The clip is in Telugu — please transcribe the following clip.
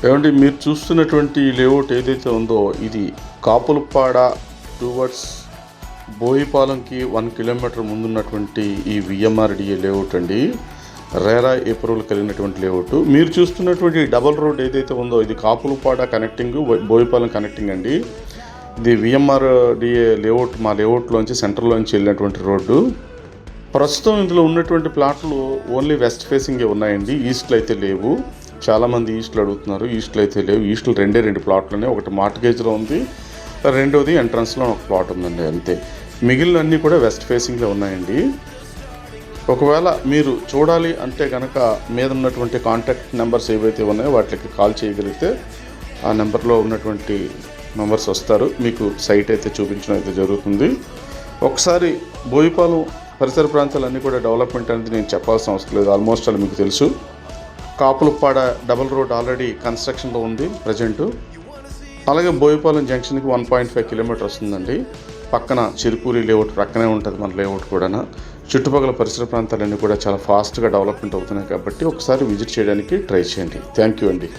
ఏమంటే మీరు చూస్తున్నటువంటి లేఅవుట్ ఏదైతే ఉందో ఇది కాపులపాడ టువర్డ్స్ బోయిపాలెంకి 1 కిలోమీటర్ ముందున్నటువంటి ఈ విఎంఆర్డిఏ లేఅవుట్ అండి. రేరా అప్రూవల్ కలిగినటువంటి లేఅవుట్. మీరు చూస్తున్నటువంటి డబల్ రోడ్ ఏదైతే ఉందో ఇది కాపులపాడ కనెక్టింగ్ బోయిపాలెం కనెక్టింగ్ అండి. ఇది విఎంఆర్డిఏ లేఅవుట్, మా లేఅవుట్లోంచి సెంటర్లోంచి వెళ్ళినటువంటి రోడ్డు. ప్రస్తుతం ఇందులో ఉన్నటువంటి ప్లాట్లు ఓన్లీ వెస్ట్ ఫేసింగే ఉన్నాయండి, ఈస్ట్లో అయితే లేవు. చాలామంది ఈస్ట్లో అడుగుతున్నారు, ఈస్ట్లో అయితే లేవు. ఈస్ట్లో 2 ప్లాట్లునే, ఒకటి మార్ట్గేజ్లో ఉంది, రెండోది ఎంట్రన్స్లో ఒక ప్లాట్ ఉందండి, అంతే. మిగిలిన అన్నీ కూడా వెస్ట్ ఫేసింగ్లో ఉన్నాయండి. ఒకవేళ మీరు చూడాలి అంటే కనుక మీద ఉన్నటువంటి కాంటాక్ట్ నెంబర్స్ ఏవైతే ఉన్నాయో వాటికి కాల్ చేయగలిగితే ఆ నెంబర్లో ఉన్నటువంటి మెంబర్స్ వస్తారు, మీకు సైట్ అయితే చూపించడం అయితే జరుగుతుంది. ఒకసారి బోయిపాలెం పరిసర ప్రాంతాలన్నీ కూడా డెవలప్మెంట్ అనేది నేను చెప్పాల్సిన అవసరం లేదు, ఆల్మోస్ట్ అది మీకు తెలుసు. కాపులపాడ డబల్ రోడ్ ఆల్రెడీ కన్స్ట్రక్షన్లో ఉంది ప్రజెంటు. అలాగే బోయిపాలెం జంక్షన్కి 1.5 కిలోమీటర్ వస్తుందండి. పక్కన చిరుపూరి లేఅవుట్ ప్రక్కనే ఉంటుంది మన లేఅవుట్ కూడా. చుట్టుపక్కల పరిసర ప్రాంతాలన్నీ కూడా చాలా ఫాస్ట్గా డెవలప్మెంట్ అవుతున్నాయి కాబట్టి ఒకసారి విజిట్ చేయడానికి ట్రై చేయండి. థ్యాంక్ యూ అండి.